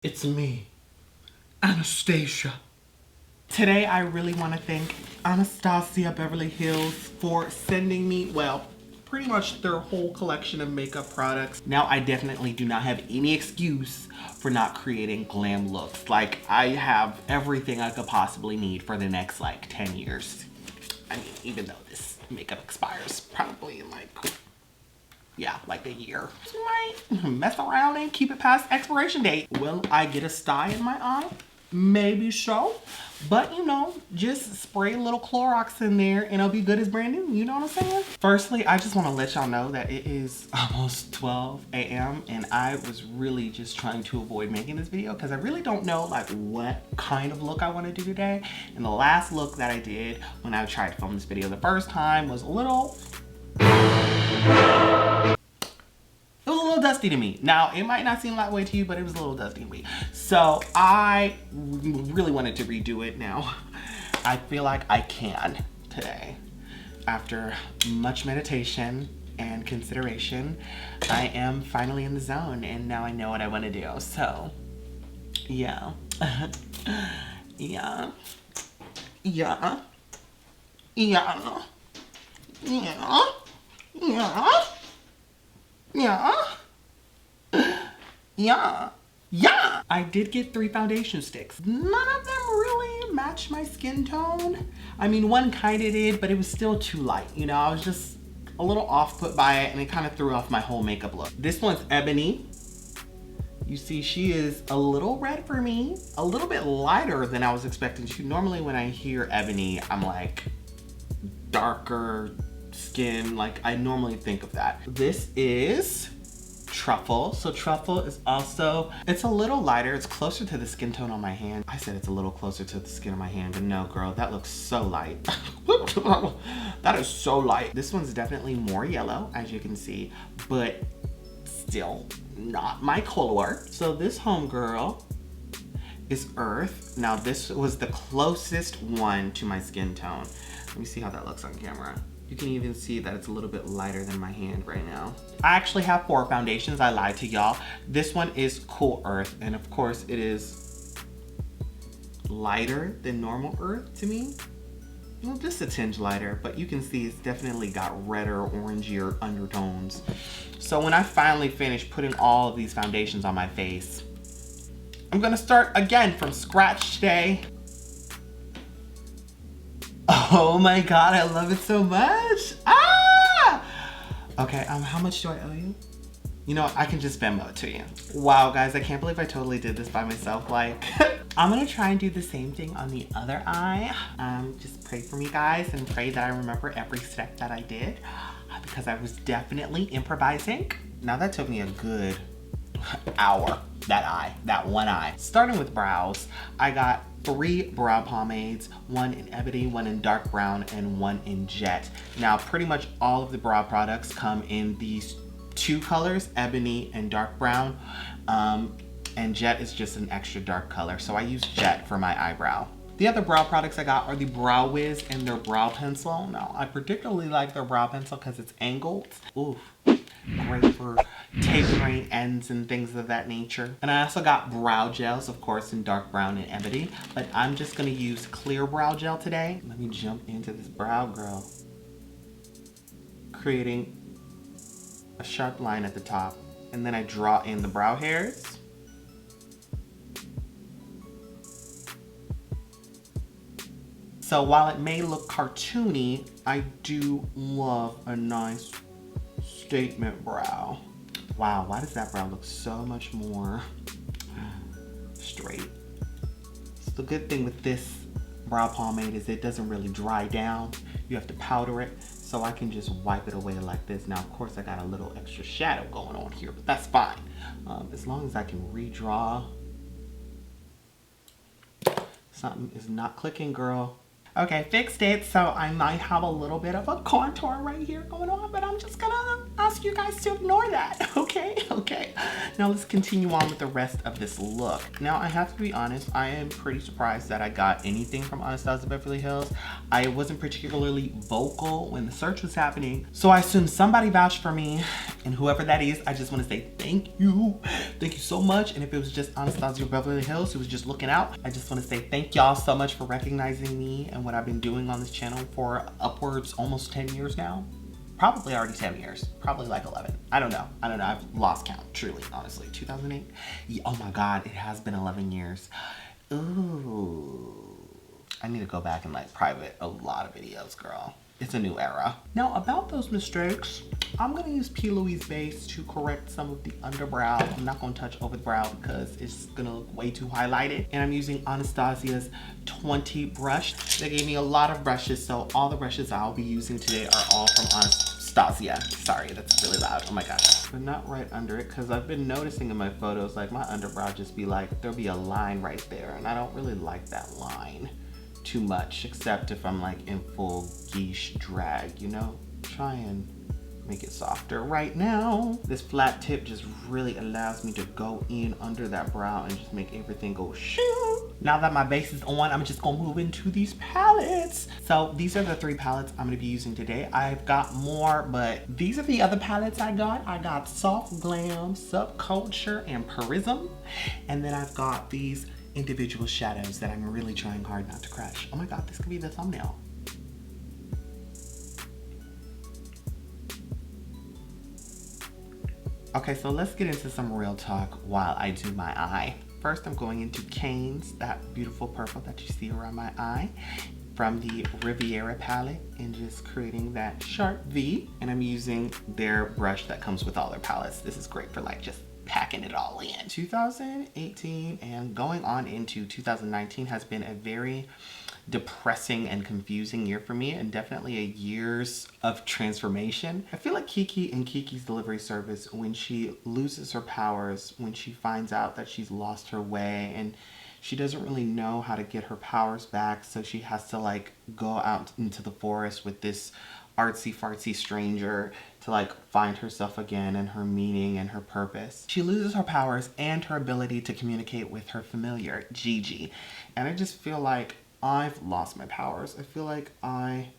It's me, Anastasia. Today I really want to thank Anastasia Beverly Hillz for sending me, well, pretty much their whole collection of makeup products. Now I definitely do not have any excuse for not creating glam looks. Like, I have everything I could possibly need for the next like 10 years. I mean, even though this makeup expires probably in like a year. You might mess around and keep it past expiration date. Will I get a sty in my eye? Maybe so. But you know, just spray a little Clorox in there and it'll be good as brand new. You know what I'm saying? Firstly, I just want to let y'all know that it is almost 12 a.m. and I was really just trying to avoid making this video because I really don't know like what kind of look I want to do today. And the last look that I did when I tried to film this video the first time was a little dusty to me. Now, it might not seem that way to you, but it was a little dusty to me. So I really wanted to redo it now. I feel like I can today. After much meditation and consideration, I am finally in the zone and now I know what I want to do. So, yeah. Yeah. Yeah. Yeah. Yeah. Yeah. Yeah. Yeah. I did get 3 foundation sticks. None of them really match my skin tone. I mean, one kind of did, but it was still too light. You know, I was just a little off put by it and it kind of threw off my whole makeup look. This one's Ebony. You see, she is a little red for me, a little bit lighter than I was expecting to. Normally when I hear Ebony, I'm like darker skin. Like, I normally think of that. This is Truffle. So Truffle is also, it's a little lighter. It's closer to the skin tone on my hand. I said it's a little closer to the skin on my hand, but no, girl, that looks so light. That is so light. This one's definitely more yellow, as you can see, but still not my color. So this homegirl is Earth. Now this was the closest one to my skin tone. Let me see how that looks on camera. You can even see that it's a little bit lighter than my hand right now. I actually have 4 foundations. I lied to y'all. This one is Cool Earth, and of course it is lighter than normal Earth to me. Well, just a tinge lighter, but you can see it's definitely got redder, orangier undertones. So when I finally finish putting all of these foundations on my face, I'm gonna start again from scratch today. Oh my God, I love it so much. Ah! Okay, how much do I owe you? You know what, I can just Venmo it to you. Wow, guys, I can't believe I totally did this by myself. Like, I'm gonna try and do the same thing on the other eye. Just pray for me, guys, and pray that I remember every step that I did because I was definitely improvising. Now that took me a good hour, that one eye. Starting with brows, I got 3 brow pomades, one in ebony, one in dark brown, and one in jet. Now, pretty much all of the brow products come in these 2 colors, ebony and dark brown, and jet is just an extra dark color. So I use jet for my eyebrow. The other brow products I got are the Brow Wiz and their brow pencil. Now, I particularly like their brow pencil because it's angled. Oof, great for tapering ends and things of that nature. And I also got brow gels, of course, in dark brown and ebony, but I'm just gonna use clear brow gel today. Let me jump into this brow, girl. Creating a sharp line at the top, and then I draw in the brow hairs. So while it may look cartoony, I do love a nice statement brow. Wow, why does that brow look so much more straight? So the good thing with this brow pomade is it doesn't really dry down. You have to powder it, so I can just wipe it away like this. Now, of course, I got a little extra shadow going on here, but that's fine. As long as I can redraw. Something is not clicking, girl. Okay, fixed it. So I might have a little bit of a contour right here going on, but I'm ask you guys to ignore that, okay? Okay. Now let's continue on with the rest of this look. Now I have to be honest, I am pretty surprised that I got anything from Anastasia Beverly Hills. I wasn't particularly vocal when the search was happening, so I assume somebody vouched for me, and whoever that is, I just want to say thank you. Thank you so much. And if it was just Anastasia Beverly Hills who was just looking out, I just want to say thank y'all so much for recognizing me and what I've been doing on this channel for upwards almost 10 years now. Probably already 10 years, probably like 11. I don't know, I've lost count, truly, honestly. 2008? Yeah, oh my God, it has been 11 years. Ooh, I need to go back and like private a lot of videos, girl. It's a new era. Now about those mistakes, I'm gonna use P. Louise base to correct some of the underbrow. I'm not gonna touch over the brow because it's gonna look way too highlighted. And I'm using Anastasia's 20 brush. They gave me a lot of brushes, so all the brushes I'll be using today are all from Anastasia. Sorry, that's really loud, oh my God. But not right under it, because I've been noticing in my photos, like my underbrow just be like, there'll be a line right there, and I don't really like that line too much, except if I'm like in full geesh drag, you know? Try and make it softer. Right now, this flat tip just really allows me to go in under that brow and just make everything go shoo. Now that my base is on, I'm just gonna move into these palettes. So these are the 3 palettes I'm gonna be using today. I've got more, but these are the other palettes I got. I got Soft Glam, Subculture, and Purism. And then I've got these individual shadows that I'm really trying hard not to crush. Oh my God, this could be the thumbnail. Okay, so let's get into some real talk while I do my eye. First, I'm going into Cane's, that beautiful purple that you see around my eye, from the Riviera palette, and just creating that sharp V. And I'm using their brush that comes with all their palettes. This is great for like just packing it all in. 2018 and going on into 2019 has been a very depressing and confusing year for me, and definitely a years of transformation. I feel like Kiki and Kiki's delivery service, when she loses her powers, when she finds out that she's lost her way and she doesn't really know how to get her powers back, so she has to like go out into the forest with this artsy fartsy stranger to like find herself again and her meaning and her purpose. She loses her powers and her ability to communicate with her familiar, Gigi. And I just feel like I've lost my powers. I feel like I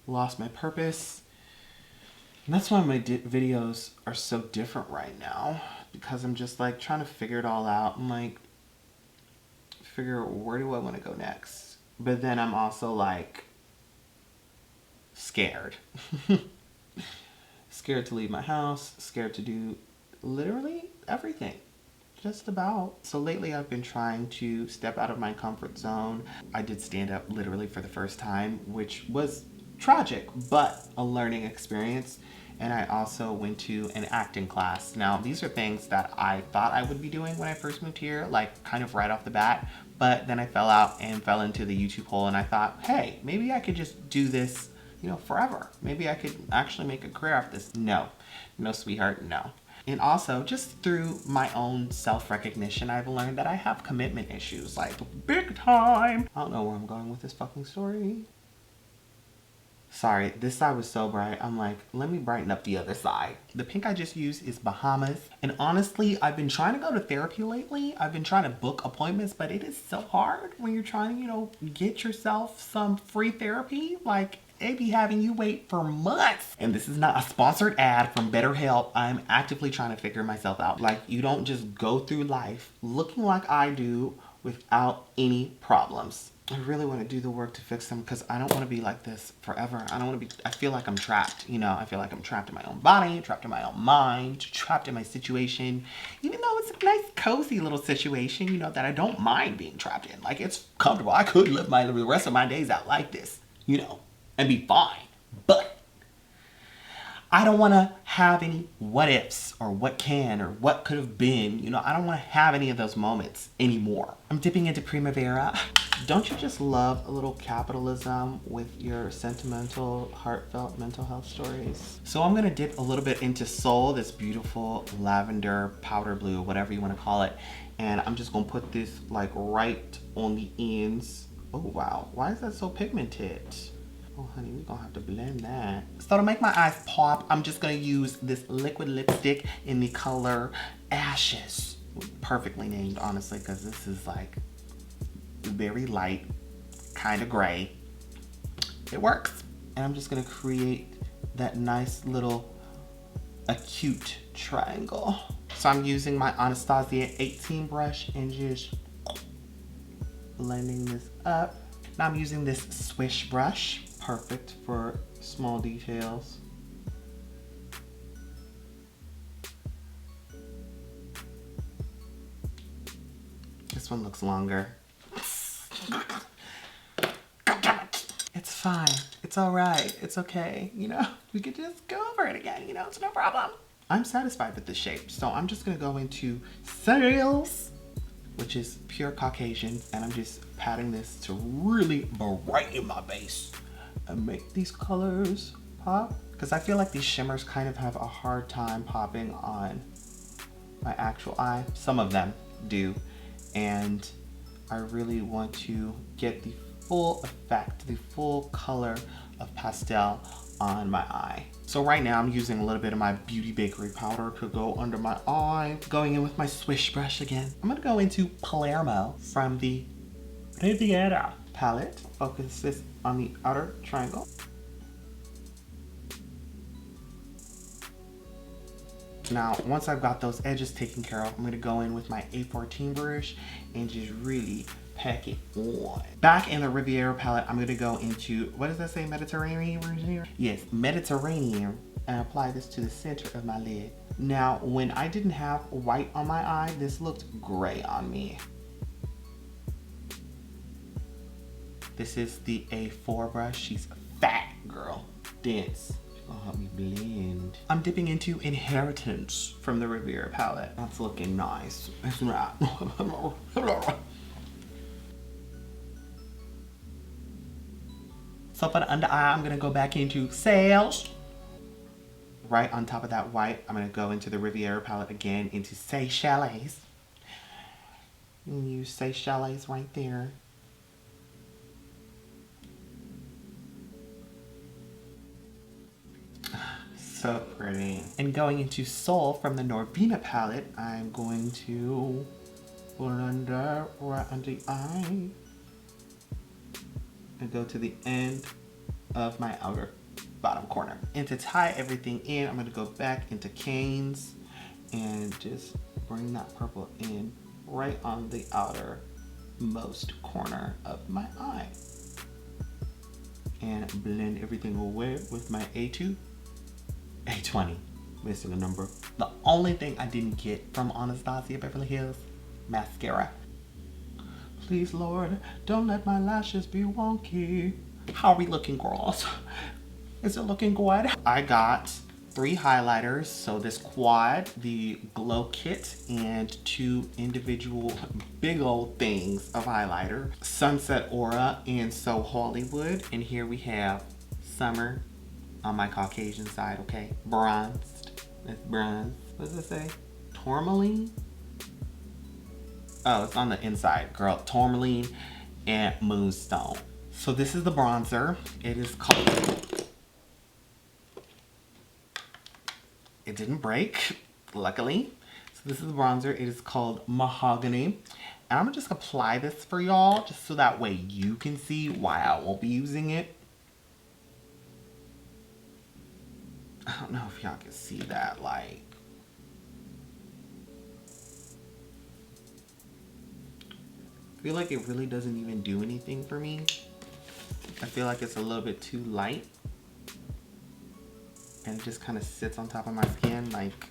lost my purpose. And that's why my videos are so different right now, because I'm just like trying to figure it all out. I'm like, figure where do I want to go next? But then I'm also like scared. Scared to leave my house, scared to do literally everything. Just about. So lately I've been trying to step out of my comfort zone. I did stand up literally for the first time, which was tragic, but a learning experience. And I also went to an acting class. Now, these are things that I thought I would be doing when I first moved here, like kind of right off the bat. But then I fell out and fell into the YouTube hole, and I thought, hey, maybe I could just do this, you know, forever. Maybe I could actually make a career out of this. No, sweetheart, no. And also, just through my own self-recognition, I've learned that I have commitment issues, like big time. I don't know where I'm going with this fucking story. Sorry, this side was so bright. I'm like, let me brighten up the other side. The pink I just used is Bahamas. And honestly, I've been trying to go to therapy lately. I've been trying to book appointments, but it is so hard when you're trying to, you know, get yourself some free therapy. Like, they be having you wait for months. And this is not a sponsored ad from BetterHelp. I'm actively trying to figure myself out. Like, you don't just go through life looking like I do without any problems. I really want to do the work to fix them, because I don't want to be like this forever. I don't want to be, I feel like I'm trapped, you know. I feel like I'm trapped in my own body, trapped in my own mind, trapped in my situation, even though it's a nice cozy little situation, you know, that I don't mind being trapped in. Like, it's comfortable. I could live the rest of my days out like this, you know, and be fine. But I don't want to have any what ifs or what can or what could have been. You know, I don't want to have any of those moments anymore. I'm dipping into Primavera. Don't you just love a little capitalism with your sentimental, heartfelt mental health stories? So I'm going to dip a little bit into Soul, this beautiful lavender, powder blue, whatever you want to call it. And I'm just going to put this like right on the ends. Oh, wow. Why is that so pigmented? Oh, honey, we're gonna have to blend that. So to make my eyes pop, I'm just gonna use this liquid lipstick in the color Ashes. Perfectly named, honestly, because this is like very light, kind of gray. It works. And I'm just gonna create that nice little acute triangle. So I'm using my Anastasia 18 brush and just blending this up. Now I'm using this swish brush, perfect for small details. This one looks longer. It's fine. It's all right. It's okay. You know, we could just go over it again. You know, it's no problem. I'm satisfied with the shape. So I'm just going to go into Sales, which is pure Caucasian. And I'm just patting this to really brighten my base and make these colors pop. Because I feel like these shimmers kind of have a hard time popping on my actual eye. Some of them do. And I really want to get the full effect, the full color of pastel on my eye. So right now I'm using a little bit of my Beauty Bakery powder to go under my eye. Going in with my swish brush again. I'm gonna go into Palermo from the Riviera palette. Focus this on the outer triangle. Now, once I've got those edges taken care of, I'm gonna go in with my A14 brush and just really pack it on. Back in the Riviera palette, I'm gonna go into, what does that say, Mediterranean? Yes, Mediterranean, and apply this to the center of my lid. Now, when I didn't have white on my eye, this looked gray on me. This is the A4 brush. She's fat, girl, dense. Gonna help me blend. I'm dipping into Inheritance from the Riviera palette. That's looking nice. It's not. So for the under eye, I'm gonna go back into Sales. Right on top of that white, I'm gonna go into the Riviera palette again into Seychelles. And use Seychelles right there. So pretty. And going into Soul from the Norvina palette, I'm going to put it under, right under the eye. And go to the end of my outer bottom corner. And to tie everything in, I'm gonna go back into Canes and just bring that purple in right on the outermost corner of my eye. And blend everything away with my A2. A20, missing a number. The only thing I didn't get from Anastasia Beverly Hills, mascara. Please, Lord, don't let my lashes be wonky. How are we looking, girls? Is it looking good? I got 3 highlighters. So this quad, the Glow Kit, and 2 individual big old things of highlighter. Sunset Aura and So Hollywood. And here we have Summer on my Caucasian side, okay? Bronzed. That's bronze. What does it say? Tourmaline? Oh, it's on the inside, girl. Tourmaline and Moonstone. So this is the bronzer. It is called... It didn't break, luckily. So this is the bronzer. It is called Mahogany. And I'm gonna just apply this for y'all, just so that way you can see why I won't be using it. I don't know if y'all can see that, like. I feel like it really doesn't even do anything for me. I feel like it's a little bit too light. And it just kind of sits on top of my skin, like.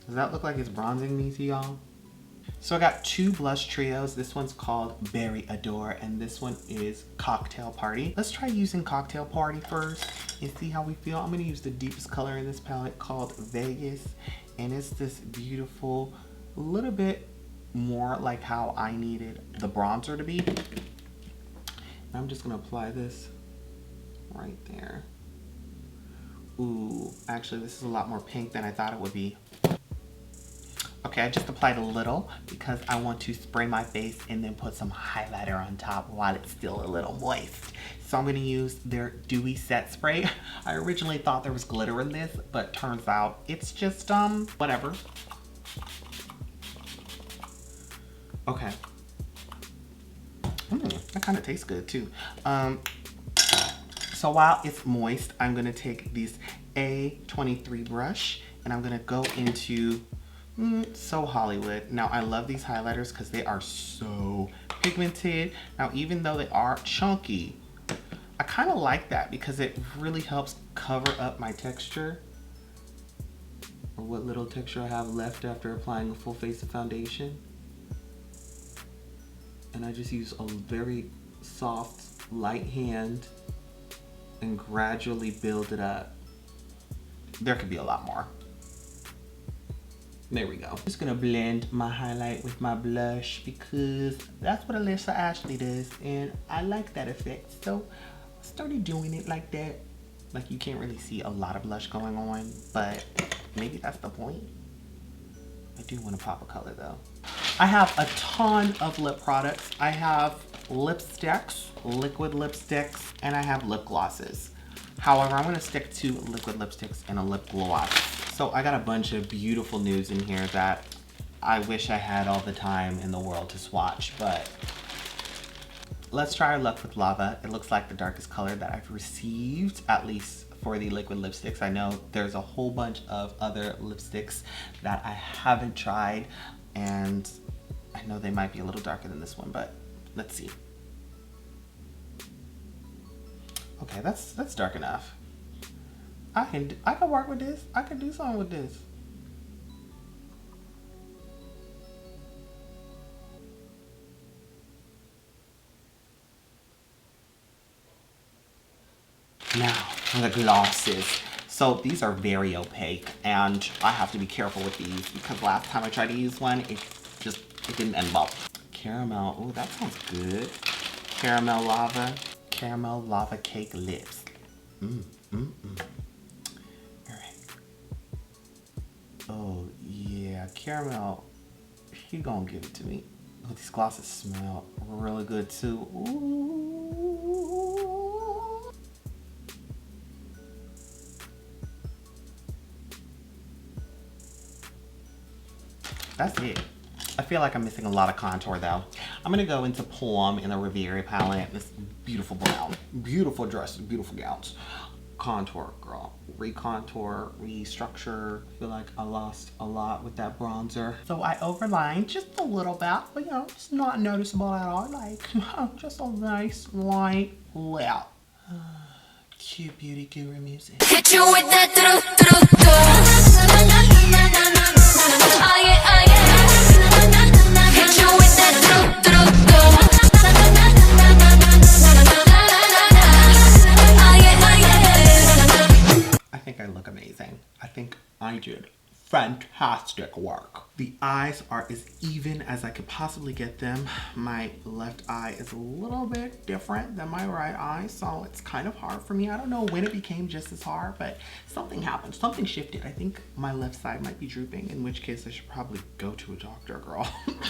Does that look like it's bronzing me to y'all? So I got 2 blush trios. This one's called Berry Adore and this one is Cocktail Party. Let's try using Cocktail Party first and see how we feel. I'm gonna use the deepest color in this palette called Vegas, and it's this beautiful, little bit more like how I needed the bronzer to be. And I'm just gonna apply this right there. Ooh, actually this is a lot more pink than I thought it would be. Okay, I just applied a little because I want to spray my face and then put some highlighter on top while it's still a little moist. So I'm gonna use their Dewy Set Spray. I originally thought there was glitter in this, but turns out it's just, whatever. Okay. That kind of tastes good too. So while it's moist, I'm gonna take this A23 brush and I'm gonna go into So Hollywood. Now I love these highlighters because they are so pigmented. Now even though they are chunky, I kind of like that because it really helps cover up my texture, or what little texture I have left after applying a full face of foundation. And I just use a very soft, light hand and gradually build it up. There could be a lot more. There we go. I'm just gonna blend my highlight with my blush because that's what Alyssa Ashley does and I like that effect. So I started doing it like that. Like you can't really see a lot of blush going on, but maybe that's the point. I do want to pop a color though. I have a ton of lip products. I have lipsticks, liquid lipsticks, and I have lip glosses. However, I'm gonna stick to liquid lipsticks and a lip gloss. So I got a bunch of beautiful nudes in here that I wish I had all the time in the world to swatch, but let's try our luck with Lava. It looks like the darkest color that I've received, at least for the liquid lipsticks. I know there's a whole bunch of other lipsticks that I haven't tried, and I know they might be a little darker than this one, but let's see. Okay, that's dark enough. I can work with this. I can do something with this. Now for the glosses. So these are very opaque and I have to be careful with these because last time I tried to use one, it didn't end well. Caramel, oh that sounds good. Caramel lava cake lips. Alright. Oh yeah, caramel, he gonna give it to me. Oh, these glosses smell really good too. Ooh. That's it. I feel like I'm missing a lot of contour though. I'm gonna go into Plum in the Riviera palette. This beautiful brown, beautiful dresses, beautiful gowns. Contour, girl. Recontour, restructure. I feel like I lost a lot with that bronzer. So I overlined just a little bit, but you know, it's not noticeable at all. Like, just a nice light lip. Cute beauty guru music. Hit you with that oh yeah, oh yeah. Hit you with that oh yeah, oh yeah. I think I look amazing. I think I did fantastic work. The eyes are as even as I could possibly get them. My left eye is a little bit different than my right eye, so it's kind of hard for me. I don't know when it became just as hard, but something happened, something shifted. I think my left side might be drooping, in which case I should probably go to a doctor, girl.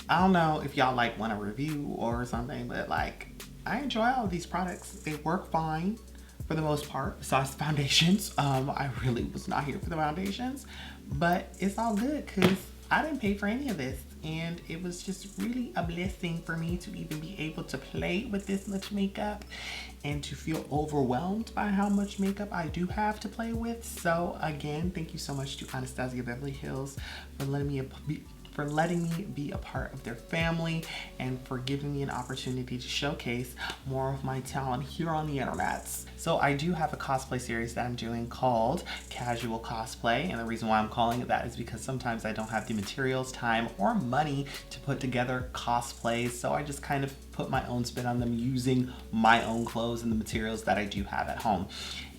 I don't know if y'all like want a review or something, but like, I enjoy all of these products. They work fine for the most part, besides the foundations. I really was not here for the foundations, but it's all good because I didn't pay for any of this, and it was just really a blessing for me to even be able to play with this much makeup and to feel overwhelmed by how much makeup I do have to play with. So again, thank you so much to ANASTASIA Beverly Hillz for letting me be a part of their family and for giving me an opportunity to showcase more of my talent here on the internets. So I do have a cosplay series that I'm doing called Casual Cosplay, and the reason why I'm calling it that is because sometimes I don't have the materials, time, or money to put together cosplays, so I just kind of put my own spin on them using my own clothes and the materials that I do have at home.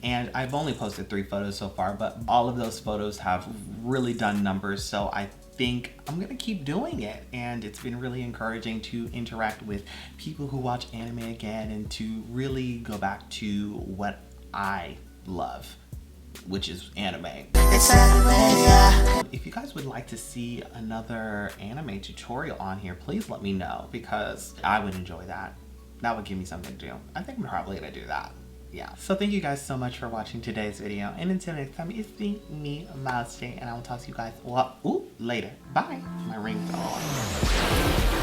And I've only posted 3 photos so far, but all of those photos have really done numbers, so I think I'm gonna keep doing it. And it's been really encouraging to interact with people who watch anime again and to really go back to what I love. which is anime. If you guys would like to see another anime tutorial on here, please let me know, because I would enjoy that. That would give me something to do. I think I'm probably gonna do that. Yeah. So thank you guys so much for watching today's video. And until next time, it's been me, Miles J, and I will talk to you guys later. Bye. My ring's on.